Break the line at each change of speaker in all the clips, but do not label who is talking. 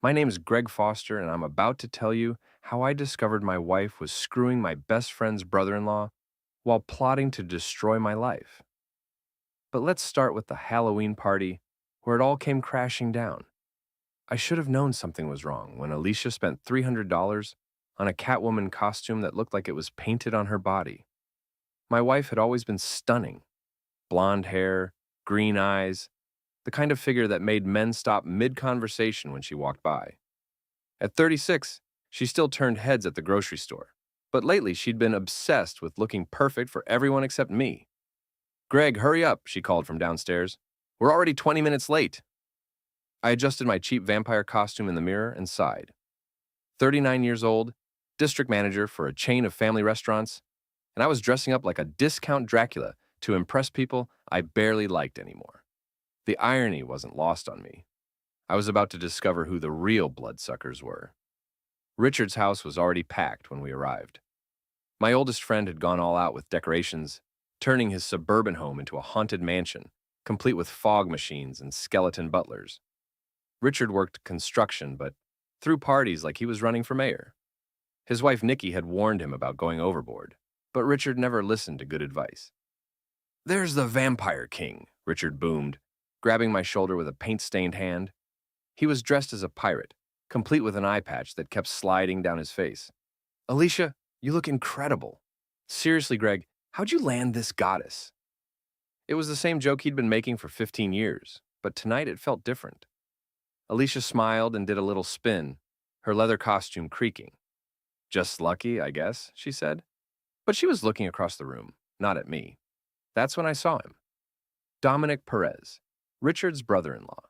My name's Greg Foster, and I'm about to tell you how I discovered my wife was screwing my best friend's brother in law while plotting to destroy my life. But let's start with the Halloween party where it all came crashing down. I should have known something was wrong when Alicia spent $300 on a Catwoman costume that looked like it was painted on her body. My wife had always been stunning: blonde hair, green eyes, the kind of figure that made men stop mid conversation when she walked by. At 36, she still turned heads at the grocery store, but lately she'd been obsessed with looking perfect for everyone except me. "Greg, hurry up," she called from downstairs. "We're already 20 minutes late." I adjusted my cheap vampire costume in the mirror and sighed. 39 years old, district manager for a chain of family restaurants, and I was dressing up like a discount Dracula to impress people I barely liked anymore. The irony wasn't lost on me. I was about to discover who the real bloodsuckers were. Richard's house was already packed when we arrived. My oldest friend had gone all out with decorations, turning his suburban home into a haunted mansion, complete with fog machines and skeleton butlers. Richard worked construction, but threw parties like he was running for mayor. His wife Nikki had warned him about going overboard, but Richard never listened to good advice. "There's the Vampire King," Richard boomed, grabbing my shoulder with a paint-stained hand. He was dressed as a pirate, complete with an eye patch that kept sliding down his face. "Alicia, you look incredible. Seriously, Greg, how'd you land this goddess?" It was the same joke he'd been making for 15 years, but tonight it felt different. Alicia smiled and did a little spin, her leather costume creaking. "Just lucky, I guess," she said. But she was looking across the room, not at me. That's when I saw him. Dominic Perez, Richard's brother-in-law,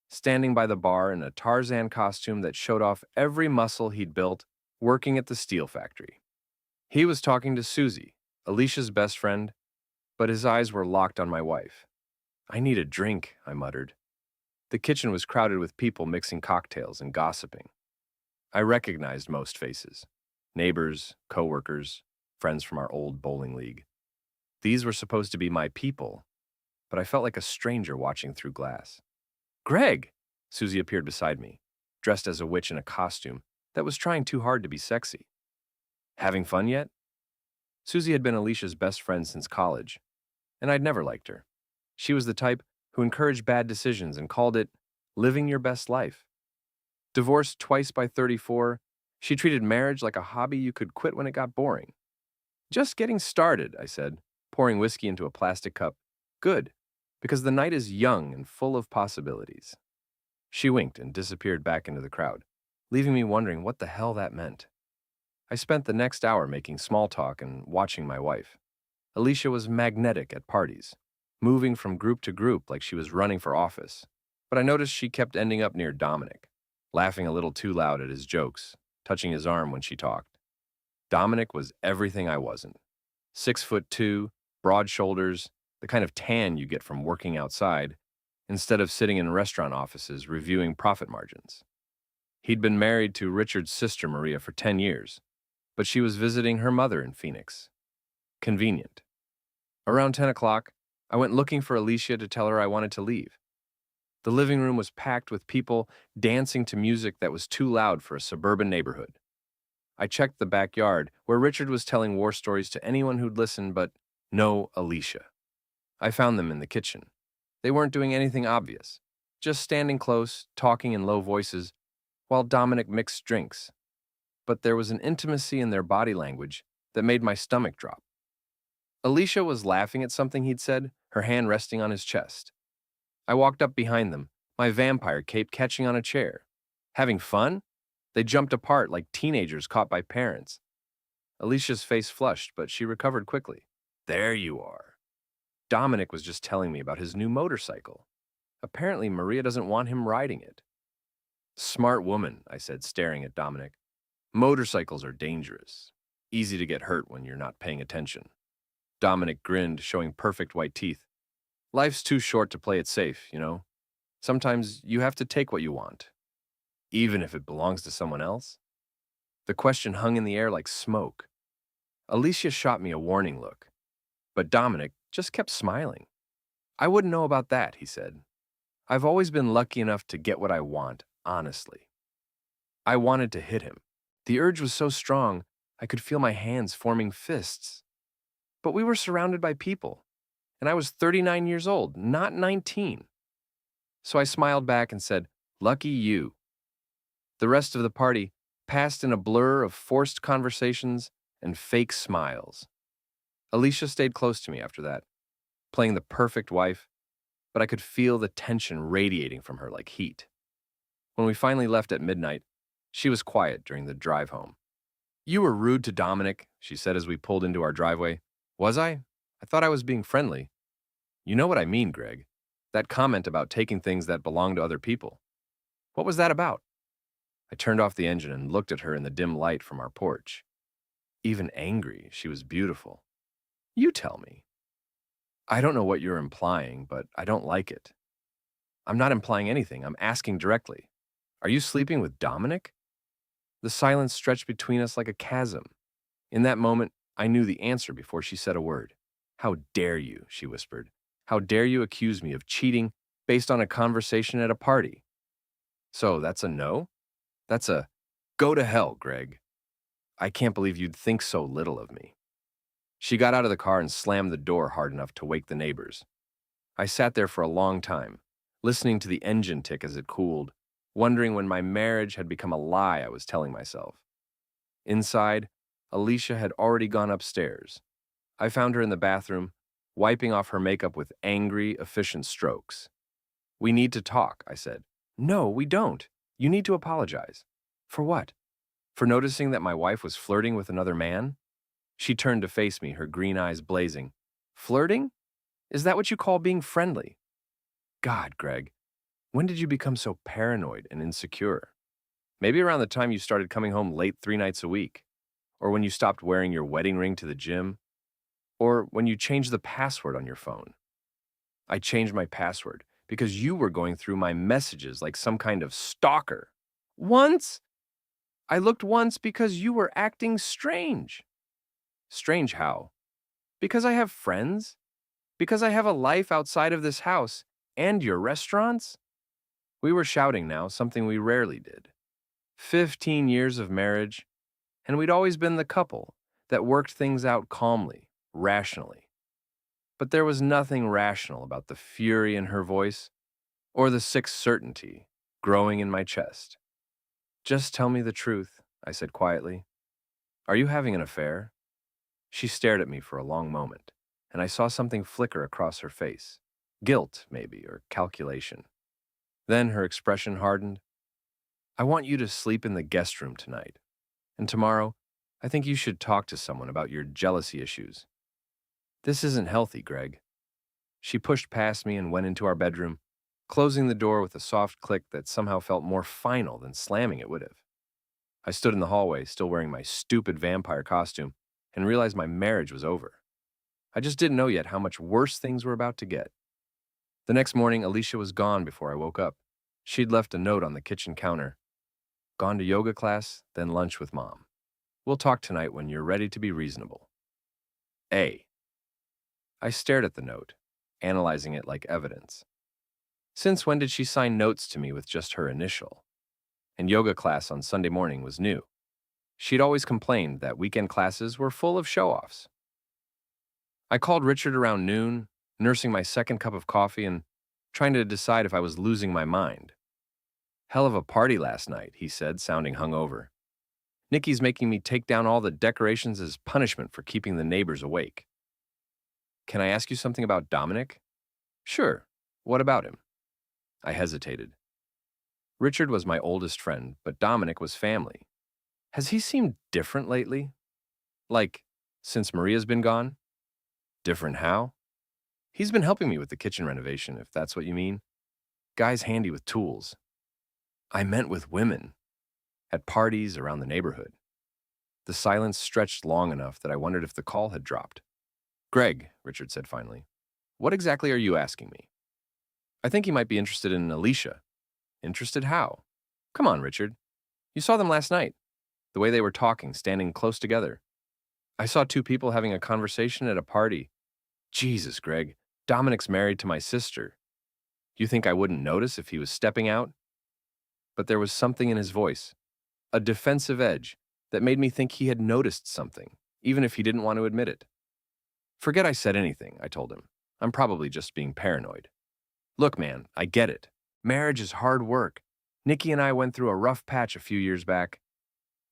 standing by the bar in a Tarzan costume that showed off every muscle he'd built working at the steel factory. He was talking to Susie, Alicia's best friend, but his eyes were locked on my wife. "I need a drink," I muttered. The kitchen was crowded with people mixing cocktails and gossiping. I recognized most faces: neighbors, coworkers, friends from our old bowling league. These were supposed to be my people, but I felt like a stranger watching through glass. "Greg!" Susie appeared beside me, dressed as a witch in a costume that was trying too hard to be sexy. "Having fun yet?" Susie had been Alicia's best friend since college, and I'd never liked her. She was the type who encouraged bad decisions and called it living your best life. Divorced twice by 34, she treated marriage like a hobby you could quit when it got boring. "Just getting started," I said, pouring whiskey into a plastic cup. "Good, because the night is young and full of possibilities." She winked and disappeared back into the crowd, leaving me wondering what the hell that meant. I spent the next hour making small talk and watching my wife. Alicia was magnetic at parties, moving from group to group like she was running for office. But I noticed she kept ending up near Dominic, laughing a little too loud at his jokes, touching his arm when she talked. Dominic was everything I wasn't. 6'2", broad shoulders, the kind of tan you get from working outside, instead of sitting in restaurant offices reviewing profit margins. He'd been married to Richard's sister Maria for 10 years, but she was visiting her mother in Phoenix. Convenient. Around 10 o'clock, I went looking for Alicia to tell her I wanted to leave. The living room was packed with people dancing to music that was too loud for a suburban neighborhood. I checked the backyard, where Richard was telling war stories to anyone who'd listen, but no Alicia. I found them in the kitchen. They weren't doing anything obvious, just standing close, talking in low voices, while Dominic mixed drinks. But there was an intimacy in their body language that made my stomach drop. Alicia was laughing at something he'd said, her hand resting on his chest. I walked up behind them, my vampire cape catching on a chair. "Having fun?" They jumped apart like teenagers caught by parents. Alicia's face flushed, but she recovered quickly. "There you are." Dominic was just telling me about his new motorcycle. Apparently, Maria doesn't want him riding it. "Smart woman," I said, staring at Dominic. "Motorcycles are dangerous. Easy to get hurt when you're not paying attention." Dominic grinned, showing perfect white teeth. "Life's too short to play it safe, you know? Sometimes you have to take what you want, even if it belongs to someone else." The question hung in the air like smoke. Alicia shot me a warning look, but Dominic just kept smiling. "I wouldn't know about that," he said. "I've always been lucky enough to get what I want, honestly." I wanted to hit him. The urge was so strong, I could feel my hands forming fists. But we were surrounded by people, and I was 39 years old, not 19. So I smiled back and said, "Lucky you." The rest of the party passed in a blur of forced conversations and fake smiles. Alicia stayed close to me after that, playing the perfect wife, but I could feel the tension radiating from her like heat. When we finally left at midnight, she was quiet during the drive home. "You were rude to Dominic," she said as we pulled into our driveway. "Was I? I thought I was being friendly." "You know what I mean, Greg. That comment about taking things that belong to other people. What was that about?" I turned off the engine and looked at her in the dim light from our porch. Even angry, she was beautiful. "You tell me." "I don't know what you're implying, but I don't like it." "I'm not implying anything. I'm asking directly. Are you sleeping with Dominic?" The silence stretched between us like a chasm. In that moment, I knew the answer before she said a word. "How dare you?" she whispered. "How dare you accuse me of cheating based on a conversation at a party?" "So that's a no? That's a go to hell, Greg. I can't believe you'd think so little of me." She got out of the car and slammed the door hard enough to wake the neighbors. I sat there for a long time, listening to the engine tick as it cooled, wondering when my marriage had become a lie I was telling myself. Inside, Alicia had already gone upstairs. I found her in the bathroom, wiping off her makeup with angry, efficient strokes. "We need to talk," I said. "No, we don't. You need to apologize." "For what?" "For noticing that my wife was flirting with another man?" She turned to face me, her green eyes blazing. "Flirting? Is that what you call being friendly?" God, Greg, when did you become so paranoid and insecure? Maybe around the time you started coming home late 3 nights a week, or when you stopped wearing your wedding ring to the gym, or when you changed the password on your phone. I changed my password because you were going through my messages like some kind of stalker. Once? I looked once because you were acting strange. Strange how? Because I have friends? Because I have a life outside of this house and your restaurants? We were shouting now, something we rarely did. 15 years of marriage, and we'd always been the couple that worked things out calmly, rationally. But there was nothing rational about the fury in her voice or the sick certainty growing in my chest. "Just tell me the truth," I said quietly. "Are you having an affair?" She stared at me for a long moment, and I saw something flicker across her face. Guilt, maybe, or calculation. Then her expression hardened. "I want you to sleep in the guest room tonight. And tomorrow, I think you should talk to someone about your jealousy issues. This isn't healthy, Greg." She pushed past me and went into our bedroom, closing the door with a soft click that somehow felt more final than slamming it would have. I stood in the hallway, still wearing my stupid vampire costume, and realized my marriage was over. I just didn't know yet how much worse things were about to get. The next morning, Alicia was gone before I woke up. She'd left a note on the kitchen counter. "Gone to yoga class, then lunch with Mom. We'll talk tonight when you're ready to be reasonable. A." I stared at the note, analyzing it like evidence. Since when did she sign notes to me with just her initial? And yoga class on Sunday morning was new. She'd always complained that weekend classes were full of show-offs. I called Richard around noon, nursing my second cup of coffee and trying to decide if I was losing my mind. "Hell of a party last night," he said, sounding hungover. "Nikki's making me take down all the decorations as punishment for keeping the neighbors awake." "Can I ask you something about Dominic?" "Sure. What about him?" I hesitated. Richard was my oldest friend, but Dominic was family. Has he seemed different lately? Like, since Maria's been gone? Different how? He's been helping me with the kitchen renovation, if that's what you mean. Guy's handy with tools. I meant with women, at parties around the neighborhood. The silence stretched long enough that I wondered if the call had dropped. "Greg," Richard said finally, "what exactly are you asking me?" "I think he might be interested in Alicia." "Interested how?" "Come on, Richard. You saw them last night. The way they were talking, standing close together. I saw two people having a conversation at a party. Jesus, Greg, Dominic's married to my sister. You think I wouldn't notice if he was stepping out?" But there was something in his voice, a defensive edge that made me think he had noticed something, even if he didn't want to admit it. Forget I said anything, I told him. I'm probably just being paranoid. Look, man, I get it. Marriage is hard work. Nikki and I went through a rough patch a few years back.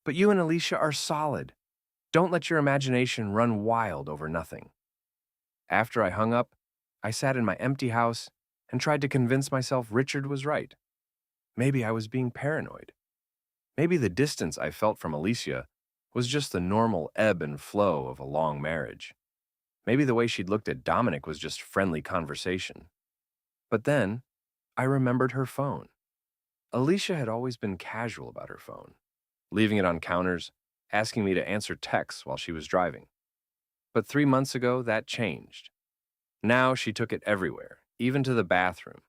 But you and Alicia are solid. Don't let your imagination run wild over nothing. After I hung up, I sat in my empty house and tried to convince myself Richard was right. Maybe I was being paranoid. Maybe the distance I felt from Alicia was just the normal ebb and flow of a long marriage. Maybe the way she'd looked at Dominic was just friendly conversation. But then, I remembered her phone. Alicia had always been casual about her phone, leaving it on counters, asking me to answer texts while she was driving. But 3 months ago, that changed. Now she took it everywhere, even to the bathroom.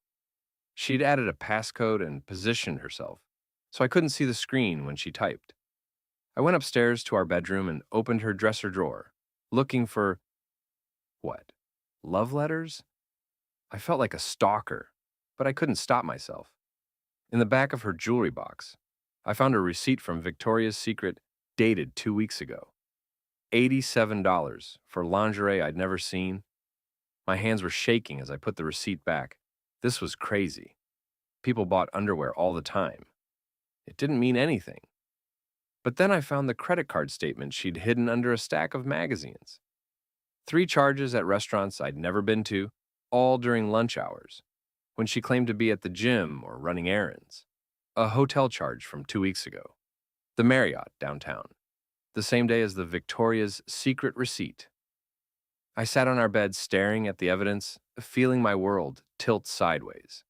She'd added a passcode and positioned herself, so I couldn't see the screen when she typed. I went upstairs to our bedroom and opened her dresser drawer, looking for, what, love letters? I felt like a stalker, but I couldn't stop myself. In the back of her jewelry box, I found a receipt from Victoria's Secret dated 2 weeks ago. $87 for lingerie I'd never seen. My hands were shaking as I put the receipt back. This was crazy. People bought underwear all the time. It didn't mean anything. But then I found the credit card statement she'd hidden under a stack of magazines. 3 charges at restaurants I'd never been to, all during lunch hours, when she claimed to be at the gym or running errands. A hotel charge from 2 weeks ago. The Marriott downtown. The same day as the Victoria's Secret receipt. I sat on our bed staring at the evidence, feeling my world tilt sideways.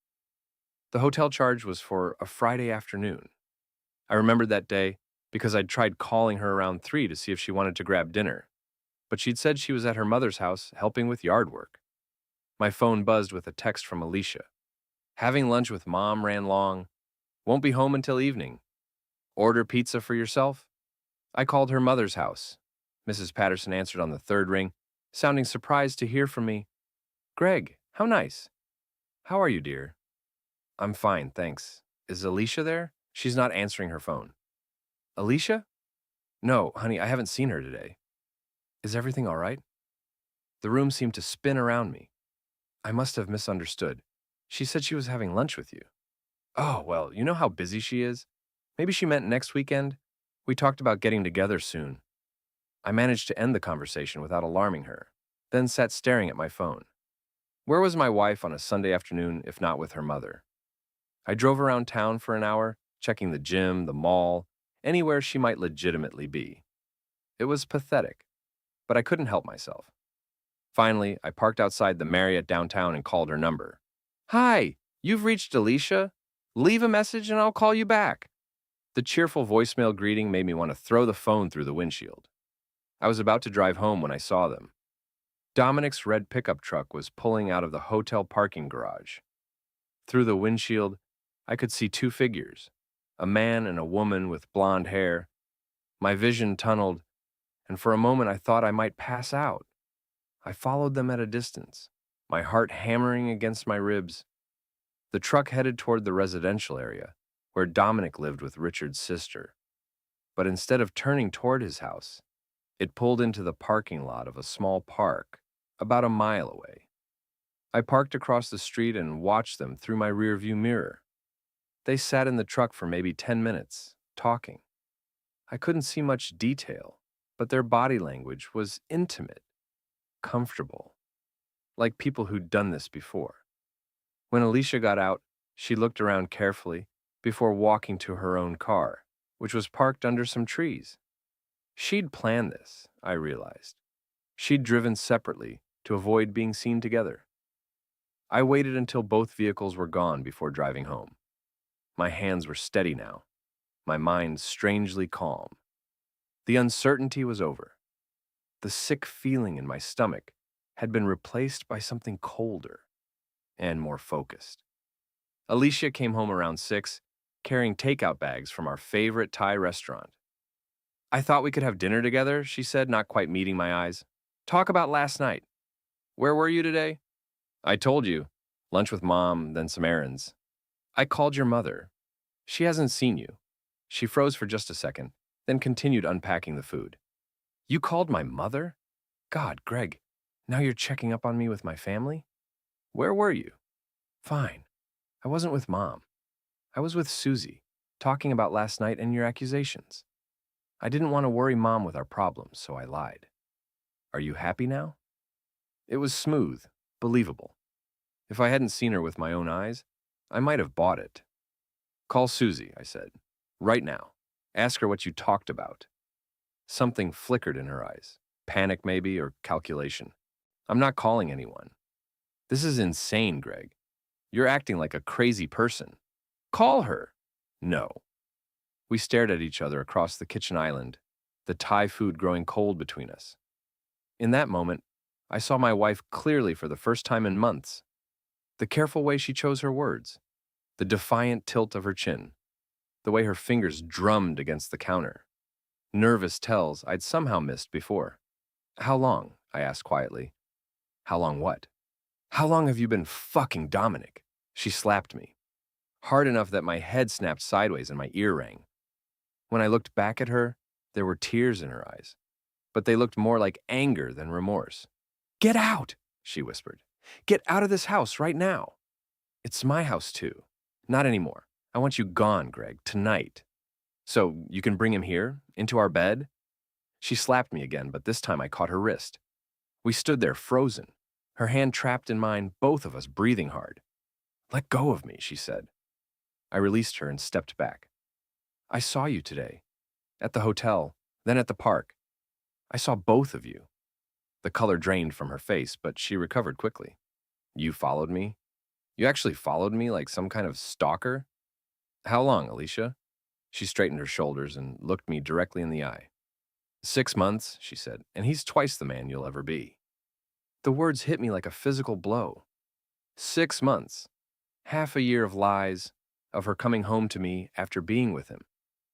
The hotel charge was for a Friday afternoon. I remembered that day because I'd tried calling her around 3 to see if she wanted to grab dinner, but she'd said she was at her mother's house helping with yard work. My phone buzzed with a text from Alicia. Having lunch with Mom ran long. Won't be home until evening. Order pizza for yourself? I called her mother's house. Mrs. Patterson answered on the 3rd ring, sounding surprised to hear from me. Greg, how nice. How are you, dear? I'm fine, thanks. Is Alicia there? She's not answering her phone. Alicia? No, honey, I haven't seen her today. Is everything all right? The room seemed to spin around me. I must have misunderstood. She said she was having lunch with you. Oh, well, you know how busy she is. Maybe she meant next weekend? We talked about getting together soon. I managed to end the conversation without alarming her, then sat staring at my phone. Where was my wife on a Sunday afternoon if not with her mother? I drove around town for an hour, checking the gym, the mall, anywhere she might legitimately be. It was pathetic, but I couldn't help myself. Finally, I parked outside the Marriott downtown and called her number. Hi, you've reached Alicia. Leave a message and I'll call you back. The cheerful voicemail greeting made me want to throw the phone through the windshield. I was about to drive home when I saw them. Dominic's red pickup truck was pulling out of the hotel parking garage. Through the windshield, I could see 2 figures, a man and a woman with blonde hair. My vision tunneled, and for a moment I thought I might pass out. I followed them at a distance, my heart hammering against my ribs. The truck headed toward the residential area, where Dominic lived with Richard's sister. But instead of turning toward his house, it pulled into the parking lot of a small park about a mile away. I parked across the street and watched them through my rearview mirror. They sat in the truck for maybe 10 minutes, talking. I couldn't see much detail, but their body language was intimate, comfortable, like people who'd done this before. When Alicia got out, she looked around carefully before walking to her own car, which was parked under some trees. She'd planned this, I realized. She'd driven separately to avoid being seen together. I waited until both vehicles were gone before driving home. My hands were steady now, my mind strangely calm. The uncertainty was over. The sick feeling in my stomach had been replaced by something colder and more focused. Alicia came home around 6, carrying takeout bags from our favorite Thai restaurant. I thought we could have dinner together, she said, not quite meeting my eyes. Talk about last night. Where were you today? I told you. Lunch with Mom, then some errands. I called your mother. She hasn't seen you. She froze for just a second, then continued unpacking the food. You called my mother? God, Greg, now you're checking up on me with my family? Where were you? Fine. I wasn't with Mom. I was with Susie, talking about last night and your accusations. I didn't want to worry Mom with our problems, so I lied. Are you happy now? It was smooth, believable. If I hadn't seen her with my own eyes, I might have bought it. Call Susie, I said. Right now. Ask her what you talked about. Something flickered in her eyes. Panic, maybe, or calculation. I'm not calling anyone. This is insane, Greg. You're acting like a crazy person. Call her. No. We stared at each other across the kitchen island, the Thai food growing cold between us. In that moment, I saw my wife clearly for the first time in months. The careful way she chose her words, the defiant tilt of her chin, the way her fingers drummed against the counter. Nervous tells I'd somehow missed before. How long? I asked quietly. How long what? How long have you been fucking Dominic? She slapped me, hard enough that my head snapped sideways and my ear rang. When I looked back at her, there were tears in her eyes, but they looked more like anger than remorse. Get out, she whispered. Get out of this house right now. It's my house too. Not anymore. I want you gone, Greg, tonight. So you can bring him here, into our bed? She slapped me again, but this time I caught her wrist. We stood there frozen, her hand trapped in mine, both of us breathing hard. Let go of me, she said. I released her and stepped back. I saw you today, at the hotel, then at the park. I saw both of you. The color drained from her face, but she recovered quickly. You followed me? You actually followed me like some kind of stalker? How long, Alicia? She straightened her shoulders and looked me directly in the eye. 6 months, she said, and he's twice the man you'll ever be. The words hit me like a physical blow. 6 months. Half a year of lies, of her coming home to me after being with him,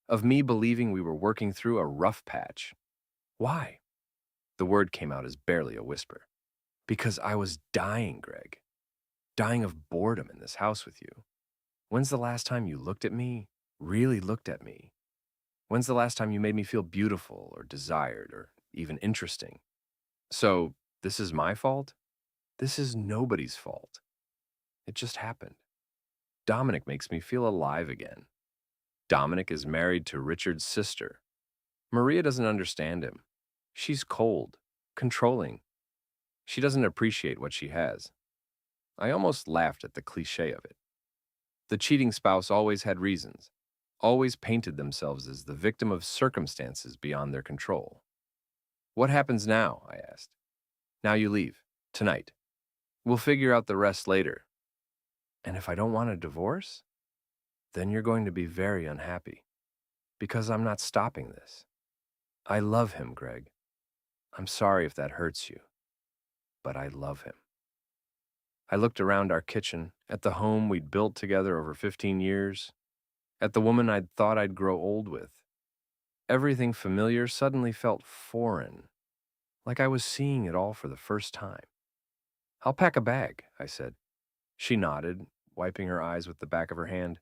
of me believing we were working through a rough patch. Why? The word came out as barely a whisper. Because I was dying, Greg. Dying of boredom in this house with you. When's the last time you looked at me, really looked at me? When's the last time you made me feel beautiful or desired or even interesting? So, this is my fault? This is nobody's fault. It just happened. Dominic makes me feel alive again. Dominic is married to Richard's sister. Maria doesn't understand him. She's cold, controlling. She doesn't appreciate what she has. I almost laughed at the cliché of it. The cheating spouse always had reasons, always painted themselves as the victim of circumstances beyond their control. What happens now? I asked. Now you leave, tonight. We'll figure out the rest later. And if I don't want a divorce? Then you're going to be very unhappy. Because I'm not stopping this. I love him, Greg. I'm sorry if that hurts you. But I love him. I looked around our kitchen, at the home we'd built together over 15 years, at the woman I'd thought I'd grow old with. Everything familiar suddenly felt foreign, like I was seeing it all for the first time. I'll pack a bag, I said. She nodded, wiping her eyes with the back of her hand.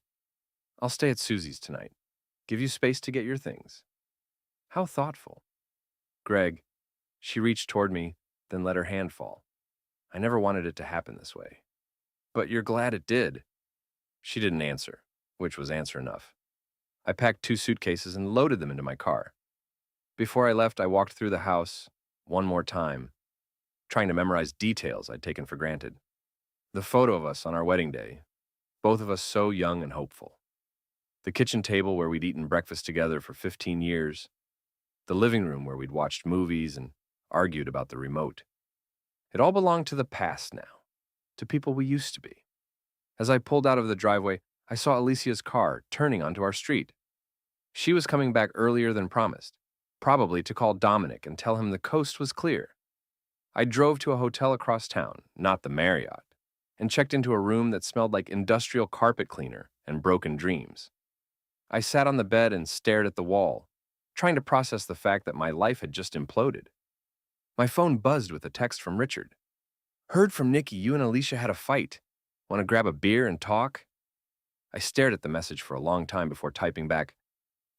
I'll stay at Susie's tonight. Give you space to get your things. How thoughtful. Greg, she reached toward me, then let her hand fall. I never wanted it to happen this way. But you're glad it did. She didn't answer, which was answer enough. I packed 2 suitcases and loaded them into my car. Before I left, I walked through the house one more time, trying to memorize details I'd taken for granted. The photo of us on our wedding day, both of us so young and hopeful. The kitchen table where we'd eaten breakfast together for 15 years. The living room where we'd watched movies and argued about the remote. It all belonged to the past now, to people we used to be. As I pulled out of the driveway, I saw Alicia's car turning onto our street. She was coming back earlier than promised, probably to call Dominic and tell him the coast was clear. I drove to a hotel across town, not the Marriott, and checked into a room that smelled like industrial carpet cleaner and broken dreams. I sat on the bed and stared at the wall, trying to process the fact that my life had just imploded. My phone buzzed with a text from Richard. Heard from Nikki you and Alicia had a fight. Want to grab a beer and talk? I stared at the message for a long time before typing back,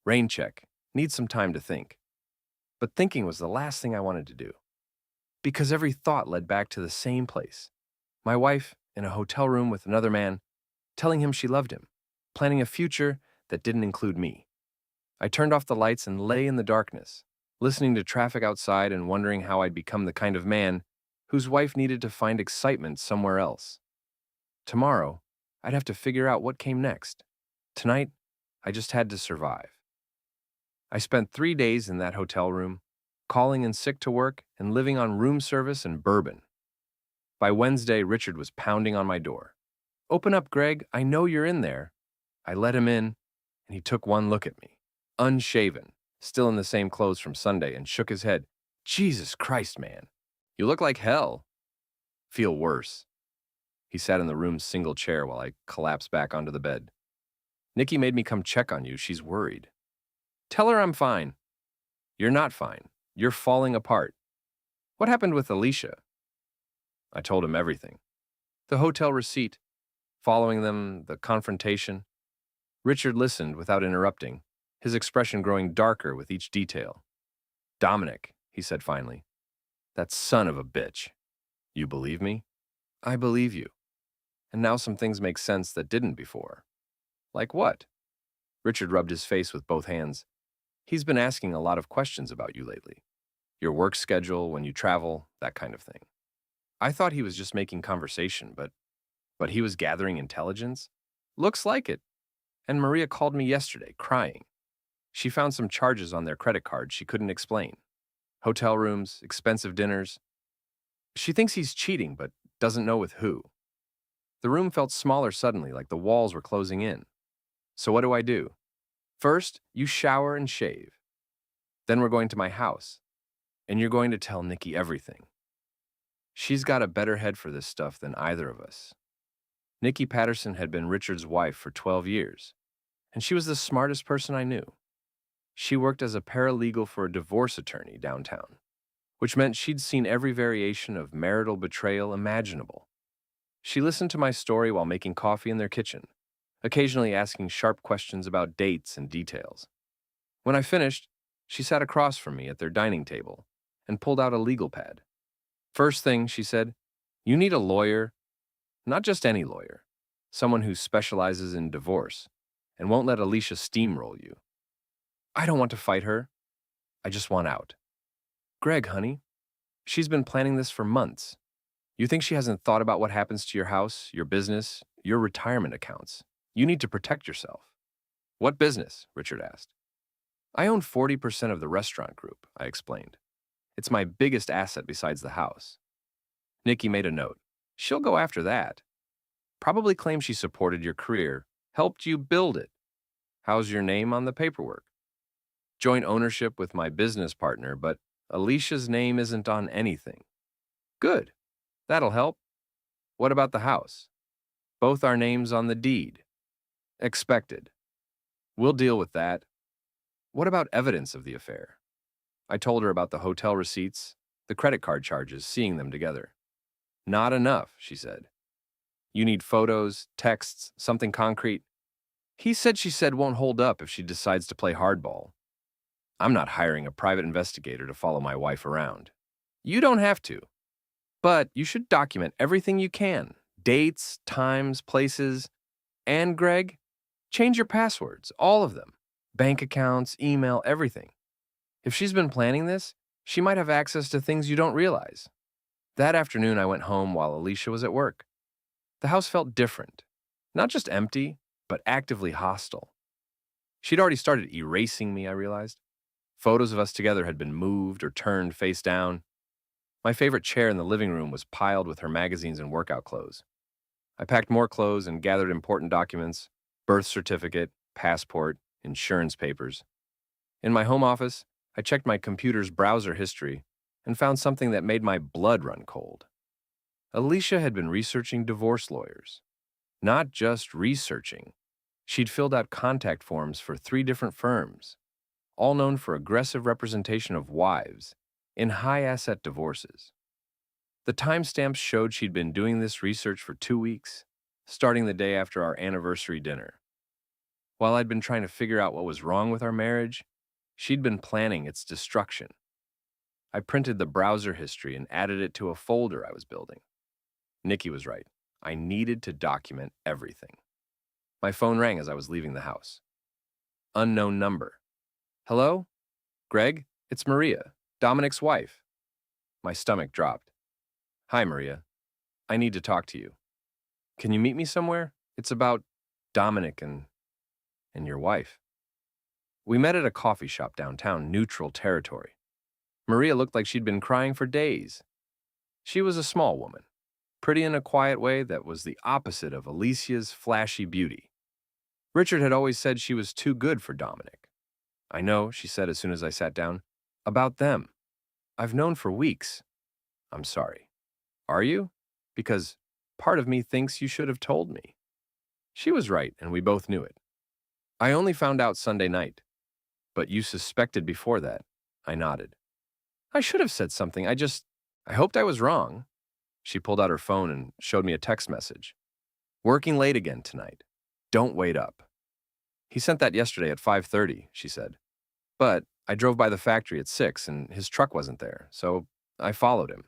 Rain check. Need some time to think. But thinking was the last thing I wanted to do, because every thought led back to the same place. My wife in a hotel room with another man, telling him she loved him, planning a future that didn't include me. I turned off the lights and lay in the darkness, listening to traffic outside and wondering how I'd become the kind of man whose wife needed to find excitement somewhere else. Tomorrow, I'd have to figure out what came next. Tonight, I just had to survive. I spent 3 days in that hotel room, calling in sick to work and living on room service and bourbon. By Wednesday, Richard was pounding on my door. "Open up, Greg. I know you're in there." I let him in, and he took one look at me, unshaven, still in the same clothes from Sunday, and shook his head. "Jesus Christ, man. You look like hell." "Feel worse." He sat in the room's single chair while I collapsed back onto the bed. "Nikki made me come check on you. She's worried." "Tell her I'm fine." "You're not fine. You're falling apart." "What happened with Alicia?" I told him everything. The hotel receipt, following them, the confrontation. Richard listened without interrupting, his expression growing darker with each detail. "Dominic," he said finally, "that son of a bitch. You believe me?" "I believe you. And now some things make sense that didn't before." "Like what?" Richard rubbed his face with both hands. "He's been asking a lot of questions about you lately. Your work schedule, when you travel, that kind of thing." I thought he was just making conversation, but he was gathering intelligence? "Looks like it. And Maria called me yesterday, crying. She found some charges on their credit card she couldn't explain. Hotel rooms, expensive dinners. She thinks he's cheating, but doesn't know with who." The room felt smaller suddenly, like the walls were closing in. "So what do I do?" "First, you shower and shave. Then we're going to my house, and you're going to tell Nikki everything. She's got a better head for this stuff than either of us." Nikki Patterson had been Richard's wife for 12 years, and she was the smartest person I knew. She worked as a paralegal for a divorce attorney downtown, which meant she'd seen every variation of marital betrayal imaginable. She listened to my story while making coffee in their kitchen, occasionally asking sharp questions about dates and details. When I finished, she sat across from me at their dining table and pulled out a legal pad. "First thing," she said, "you need a lawyer, not just any lawyer, someone who specializes in divorce and won't let Alicia steamroll you." "I don't want to fight her. I just want out." "Greg, honey, she's been planning this for months. You think she hasn't thought about what happens to your house, your business, your retirement accounts? You need to protect yourself." "What business?" Richard asked. "I own 40% of the restaurant group," I explained. "It's my biggest asset besides the house." Nikki made a note. "She'll go after that. Probably claim she supported your career, helped you build it. How's your name on the paperwork?" "Joint ownership with my business partner, but Alicia's name isn't on anything." "Good. That'll help." "What about the house?" "Both our names on the deed." "Expected. We'll deal with that." "What about evidence of the affair?" I told her about the hotel receipts, the credit card charges, seeing them together. "Not enough," she said. "You need photos, texts, something concrete." He said she said won't hold up if she decides to play hardball. I'm not hiring a private investigator to follow my wife around. "You don't have to, but you should document everything you can. Dates, times, places. And, Greg, change your passwords, all of them. Bank accounts, email, everything. If she's been planning this, she might have access to things you don't realize." That afternoon, I went home while Alicia was at work. The house felt different. Not just empty, but actively hostile. She'd already started erasing me, I realized. Photos of us together had been moved or turned face down. My favorite chair in the living room was piled with her magazines and workout clothes. I packed more clothes and gathered important documents: birth certificate, passport, insurance papers. In my home office, I checked my computer's browser history and found something that made my blood run cold. Alicia had been researching divorce lawyers. Not just researching. She'd filled out contact forms for 3 different firms, all known for aggressive representation of wives in high-asset divorces. The timestamps showed she'd been doing this research for 2 weeks, starting the day after our anniversary dinner. While I'd been trying to figure out what was wrong with our marriage, she'd been planning its destruction. I printed the browser history and added it to a folder I was building. Nikki was right. I needed to document everything. My phone rang as I was leaving the house. Unknown number. Hello? Greg? It's Maria, Dominic's wife. My stomach dropped. Hi, Maria. I need to talk to you. Can you meet me somewhere? It's about Dominic and your wife. We met at a coffee shop downtown, neutral territory. Maria looked like she'd been crying for days. She was a small woman, pretty in a quiet way that was the opposite of Alicia's flashy beauty. Richard had always said she was too good for Dominic. I know, she said as soon as I sat down. About them. I've known for weeks. I'm sorry. Are you? Because part of me thinks you should have told me. She was right, and we both knew it. I only found out Sunday night. But you suspected before that. I nodded. I should have said something. I hoped I was wrong. She pulled out her phone and showed me a text message. Working late again tonight. Don't wait up. He sent that yesterday at 5:30, she said. But I drove by the factory at 6 and his truck wasn't there, so I followed him.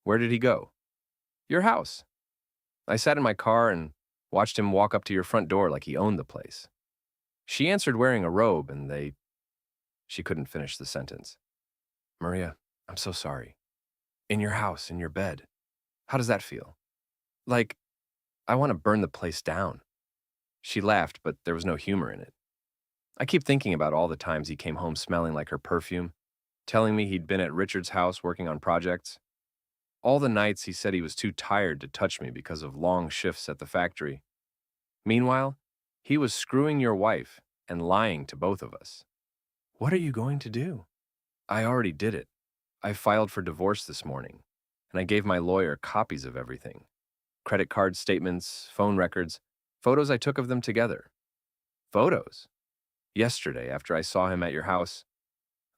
Where did he go? Your house. I sat in my car and watched him walk up to your front door like he owned the place. She answered wearing a robe and She couldn't finish the sentence. Maria, I'm so sorry. In your house, in your bed. How does that feel? Like, I want to burn the place down. She laughed, but there was no humor in it. I keep thinking about all the times he came home smelling like her perfume, telling me he'd been at Richard's house working on projects. All the nights he said he was too tired to touch me because of long shifts at the factory. Meanwhile, he was screwing your wife and lying to both of us. What are you going to do? I already did it. I filed for divorce this morning, and I gave my lawyer copies of everything. Credit card statements, phone records, photos I took of them together. Photos? Yesterday, after I saw him at your house,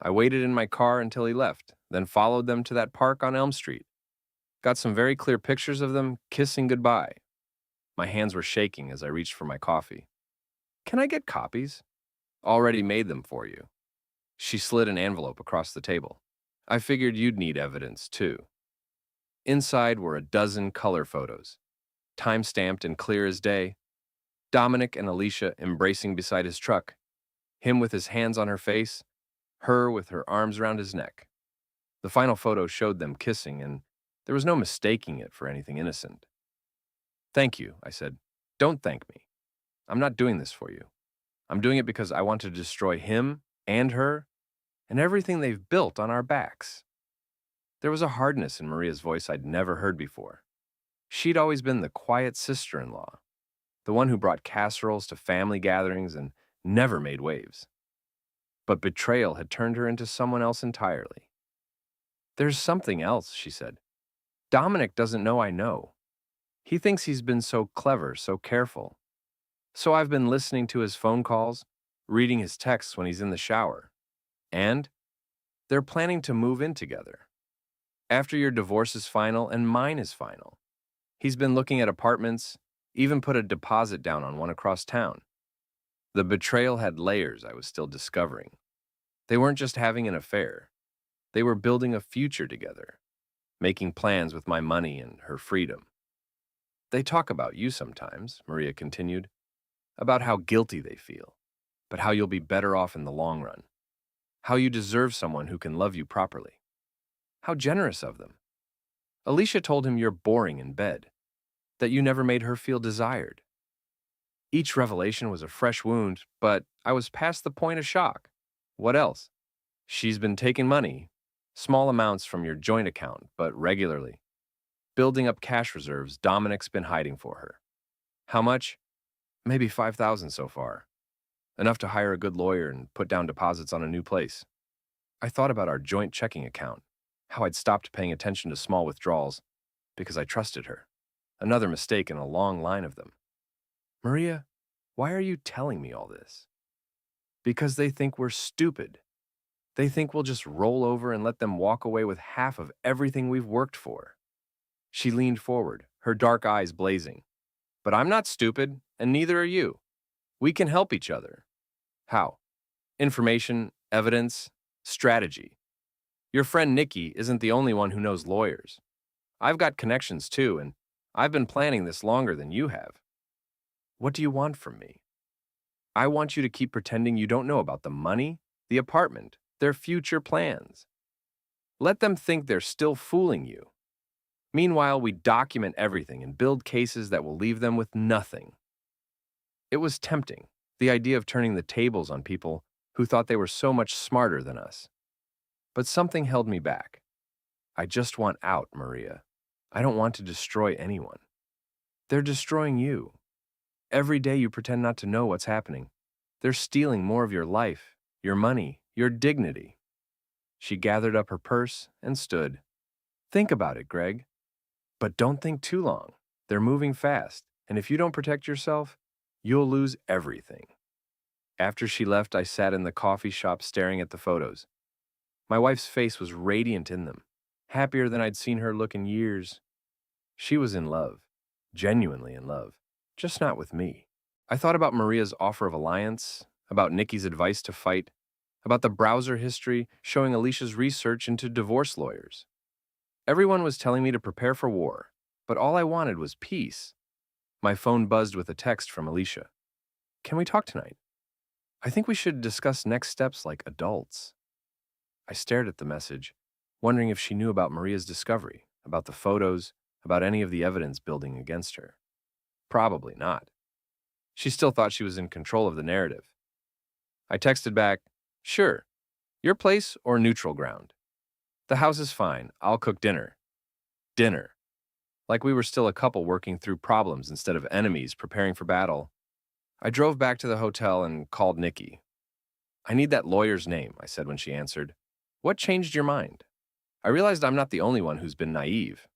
I waited in my car until he left, then followed them to that park on Elm Street. Got some very clear pictures of them kissing goodbye. My hands were shaking as I reached for my coffee. Can I get copies? Already made them for you. She slid an envelope across the table. I figured you'd need evidence, too. Inside were a dozen color photos, time-stamped and clear as day. Dominic and Alicia embracing beside his truck, him with his hands on her face, her with her arms around his neck. The final photo showed them kissing, and there was no mistaking it for anything innocent. Thank you, I said. Don't thank me. I'm not doing this for you. I'm doing it because I want to destroy him and her and everything they've built on our backs. There was a hardness in Maria's voice I'd never heard before. She'd always been the quiet sister-in-law, the one who brought casseroles to family gatherings and never made waves. But betrayal had turned her into someone else entirely. There's something else, she said. Dominic doesn't know I know. He thinks he's been so clever, so careful. So I've been listening to his phone calls, reading his texts when he's in the shower. And they're planning to move in together. After your divorce is final and mine is final. He's been looking at apartments, even put a deposit down on one across town. The betrayal had layers I was still discovering. They weren't just having an affair. They were building a future together, making plans with my money and her freedom. They talk about you sometimes, Maria continued, about how guilty they feel, but how you'll be better off in the long run. How you deserve someone who can love you properly. How generous of them. Alicia told him you're boring in bed, that you never made her feel desired. Each revelation was a fresh wound, but I was past the point of shock. What else? She's been taking money, small amounts from your joint account, but regularly. Building up cash reserves Dominic's been hiding for her. How much? Maybe $5,000 so far. Enough to hire a good lawyer and put down deposits on a new place. I thought about our joint checking account, how I'd stopped paying attention to small withdrawals because I trusted her. Another mistake in a long line of them. Maria, why are you telling me all this? Because they think we're stupid. They think we'll just roll over and let them walk away with half of everything we've worked for. She leaned forward, her dark eyes blazing. But I'm not stupid, and neither are you. We can help each other. How? Information, evidence, strategy. Your friend Nikki isn't the only one who knows lawyers. I've got connections too, and I've been planning this longer than you have. What do you want from me? I want you to keep pretending you don't know about the money, the apartment, their future plans. Let them think they're still fooling you. Meanwhile, we document everything and build cases that will leave them with nothing. It was tempting, the idea of turning the tables on people who thought they were so much smarter than us. But something held me back. I just want out, Maria. I don't want to destroy anyone. They're destroying you. Every day you pretend not to know what's happening. They're stealing more of your life, your money, your dignity. She gathered up her purse and stood. Think about it, Greg. But don't think too long. They're moving fast, and if you don't protect yourself, you'll lose everything. After she left, I sat in the coffee shop staring at the photos. My wife's face was radiant in them, happier than I'd seen her look in years. She was in love, genuinely in love, just not with me. I thought about Maria's offer of alliance, about Nikki's advice to fight, about the browser history showing Alicia's research into divorce lawyers. Everyone was telling me to prepare for war, but all I wanted was peace. My phone buzzed with a text from Alicia. Can we talk tonight? I think we should discuss next steps like adults. I stared at the message, wondering if she knew about Maria's discovery, about the photos, about any of the evidence building against her. Probably not. She still thought she was in control of the narrative. I texted back, sure, your place or neutral ground. The house is fine, I'll cook dinner. Dinner. Like we were still a couple working through problems instead of enemies preparing for battle. I drove back to the hotel and called Nikki. I need that lawyer's name, I said when she answered. What changed your mind? I realized I'm not the only one who's been naive.